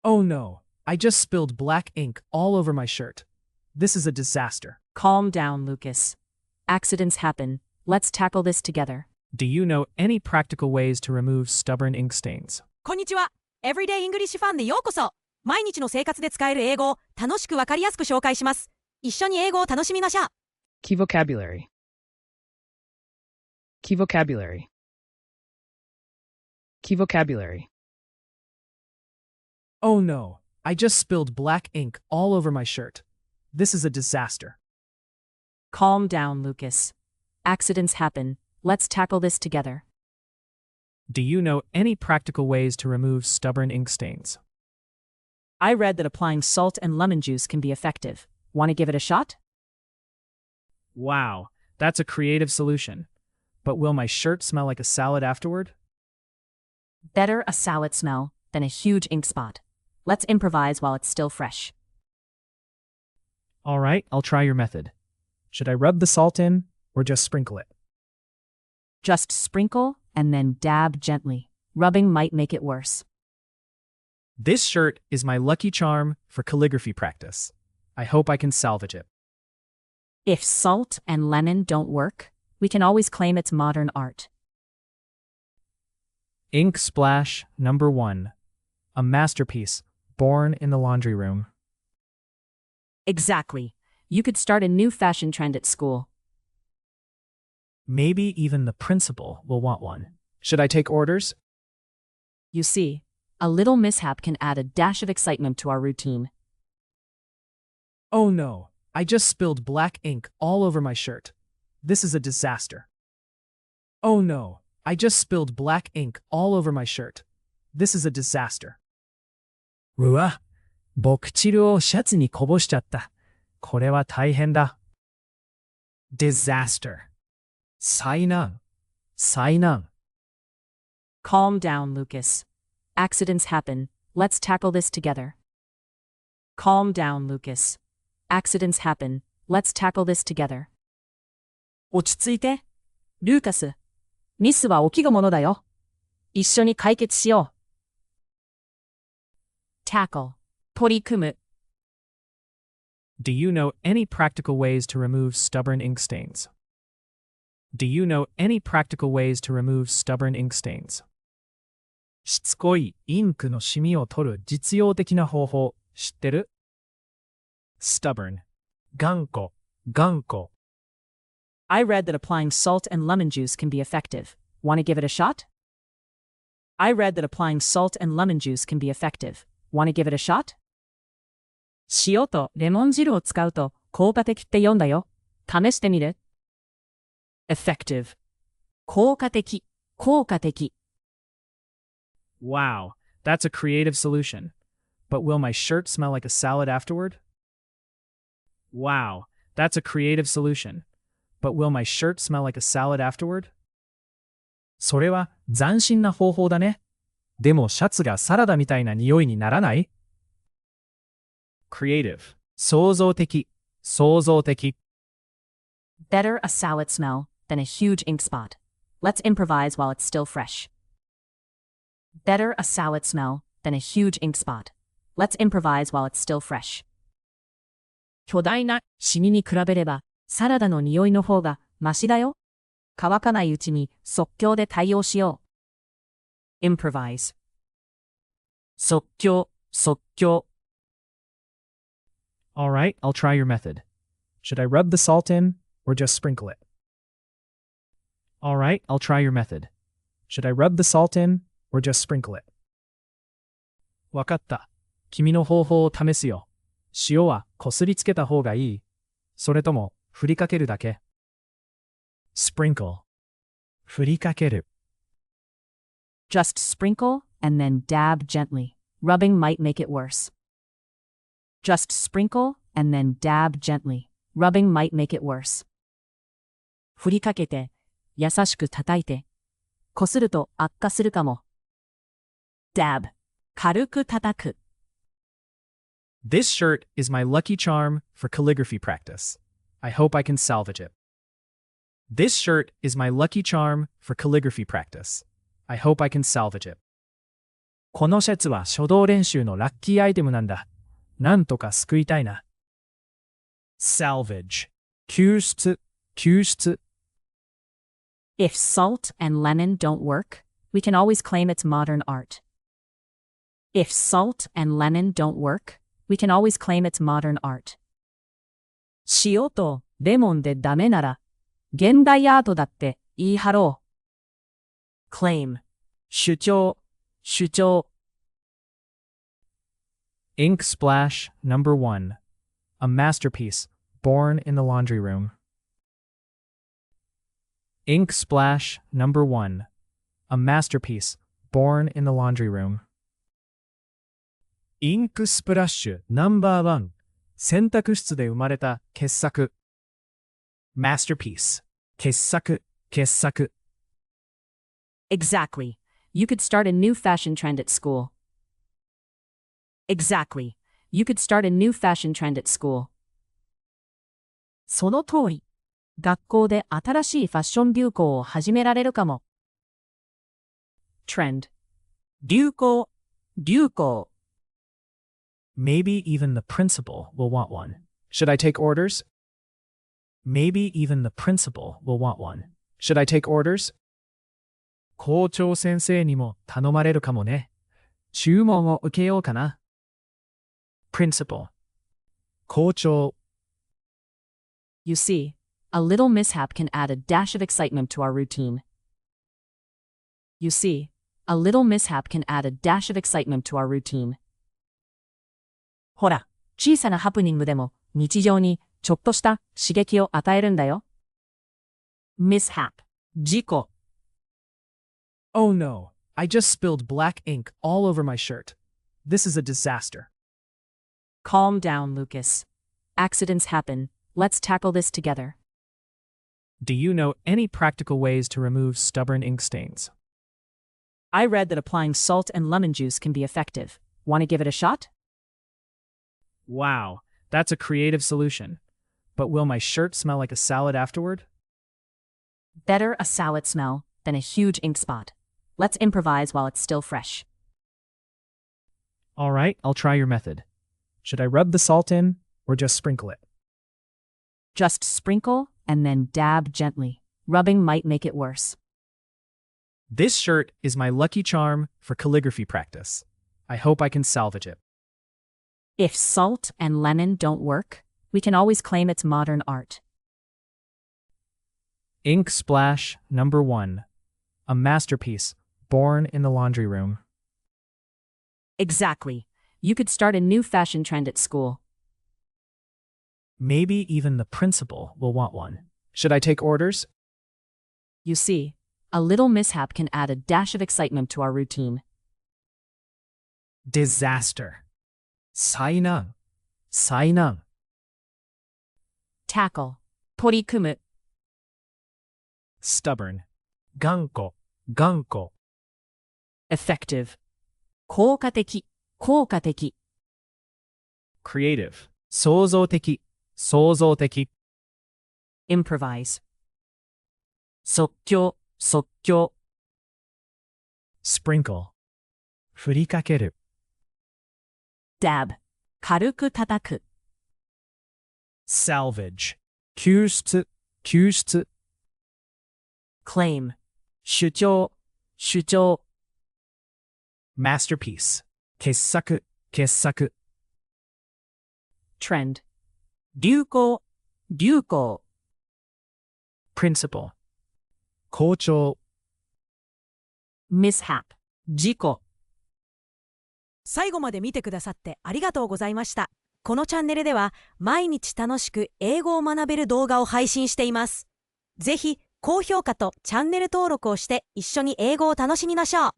Oh no, I just spilled black ink all over my shirt. This is a disaster. Calm down, Lucas. Accidents happen. Let's tackle this together. Do you know any practical ways to remove stubborn ink stains? こんにちは。エブリデイイングリッシュファンでようこそ。毎日の生活で使える英語を楽しくわかりやすく紹介します。一緒に英語を楽しみましょう。Key vocabulary. Key vocabulary. Key vocabulary. Oh no, I just spilled black ink all over my shirt. This is a disaster. Calm down, Lucas. Accidents happen. Let's tackle this together. Do you know any practical ways to remove stubborn ink stains? I read that applying salt and lemon juice can be effective. Want to give it a shot? Wow, that's a creative solution. But will my shirt smell like a salad afterward? Better a salad smell than a huge ink spot. Let's improvise while it's still fresh. All right, I'll try your method. Should I rub the salt in or just sprinkle it? Just sprinkle and then dab gently. Rubbing might make it worse. This shirt is my lucky charm for calligraphy practice. I hope I can salvage it. If salt and lemon don't work, we can always claim it's modern art. Ink splash number 1. A masterpiece born in the laundry room. Exactly. You could start a new fashion trend at school. Maybe even the principal will want one. Should I take orders? You see, a little mishap can add a dash of excitement to our routine. Oh no, I just spilled black ink all over my shirt. This is a disaster. Oh no, I just spilled black ink all over my shirt. This is a disaster. うわ、墨汁をシャツにこぼしちゃった。これは大変だ。Disaster. 災難。災難。Calm down, Lucas. Accidents happen. Let's tackle this together. Calm down, Lucas. Accidents happen. Let's tackle this together. 落ち着いて。ルーカス。ミスは起きるものだよ。一緒に解決しよう。Tackle. 取り組む。Do you know any practical ways to remove stubborn ink stains? Do you know any practical ways to remove stubborn ink stains? しつこいインクのシミを取る実用的な方法知ってる？ Stubborn. 頑固、頑固。I read that applying salt and lemon juice can be effective. Want to give it a shot? I read that applying salt and lemon juice can be effective. Want to give it a shot? 塩とレモン汁を使うと効果的って読んだよ。試してみる？ Effective. 効果的、効果的。Wow, that's a creative solution. But will my shirt smell like a salad afterward? Wow, that's a creative solution. But will my shirt smell like a salad afterward? それは斬新な方法だね。でもシャツがサラダみたいな匂いにならない？ Creative. 創造的、創造的。Better a salad smell than a huge ink spot. Let's improvise while it's still fresh. Better a salad smell than a huge ink spot. Let's improvise while it's still fresh. 巨大なシミに比べれば、サラダの匂いの方がマシだよ。乾かないうちに即興で対応しよう。Improvise. 即興、即興。All right, I'll try your method. Should I rub the salt in or just sprinkle it? All right, I'll try your method. Should I rub the salt in or just sprinkle it? わかった。君の方法を試すよ。塩はこすりつけた方がいい？それとも振りかけるだけ？ Sprinkle. 振りかける。Just sprinkle and then dab gently. Rubbing might make it worse. Just sprinkle and then dab gently. Rubbing might make it worse. 振りかけて、優しく叩いて。こすると悪化するかも。Dab. 軽く叩く。This shirt is my lucky charm for calligraphy practice. I hope I can salvage it. This shirt is my lucky charm for calligraphy practice. I hope I can salvage it. このシャツは書道練習のラッキーアイテムなんだ。なんとか救いたいな。salvage 救出、救出。If salt and lemon don't work, we can always claim it's modern art. If salt and lemon don't work, we can always claim it's modern art. 塩とレモンでダメなら、現代アートだって言い張ろう。claim 主張、主張。Ink splash number 1. A masterpiece born in the laundry room. Ink splash number 1. A masterpiece born in the laundry room. インクスプラッシュナンバー1。洗濯室で生まれた傑作。masterpiece 傑作、傑作。Exactly. You could start a new fashion trend at school. Exactly. You could start a new fashion trend at school. その通り。学校で新しいファッション流行を始められるかも。trend 流行、流行。Maybe even the principal will want one. Should I take orders? Maybe even the principal will want one. Should I take orders? 校長先生にも頼まれるかもね。注文を受けようかな。principal 校長。You see, a little mishap can add a dash of excitement to our routine. You see, a little mishap can add a dash of excitement to our routine. ほら、小さなハプニングでも日常にちょっとした刺激を与えるんだよ。mishap 事故。Oh no, I just spilled black ink all over my shirt. This is a disaster. Calm down, Lucas. Accidents happen. Let's tackle this together. Do you know any practical ways to remove stubborn ink stains? I read that applying salt and lemon juice can be effective. Want to give it a shot? Wow, that's a creative solution. But will my shirt smell like a salad afterward? Better a salad smell than a huge ink spot. Let's improvise while it's still fresh. All right, I'll try your method. Should I rub the salt in or just sprinkle it? Just sprinkle and then dab gently. Rubbing might make it worse. This shirt is my lucky charm for calligraphy practice. I hope I can salvage it. If salt and lemon don't work, we can always claim it's modern art. Ink splash number 1. A masterpiece born in the laundry room. Exactly. You could start a new fashion trend at school. Maybe even the principal will want one. Should I take orders? You see, a little mishap can add a dash of excitement to our routine. Disaster 災難、災難。tackle 取り組む。stubborn 頑固、頑固。effective 効果的、効果的。creative 創造的、創造的。improvise 即興、即興。sprinkle 振りかける。dab 軽く叩く。salvage 救出、救出。claim 主張、主張。masterpiece 傑作、傑作。trend 流行、流行。principal 校長。mishap 事故。最後まで見てくださってありがとうございました。このチャンネルでは毎日楽しく英語を学べる動画を配信しています。ぜひ高評価とチャンネル登録をして一緒に英語を楽しみましょう。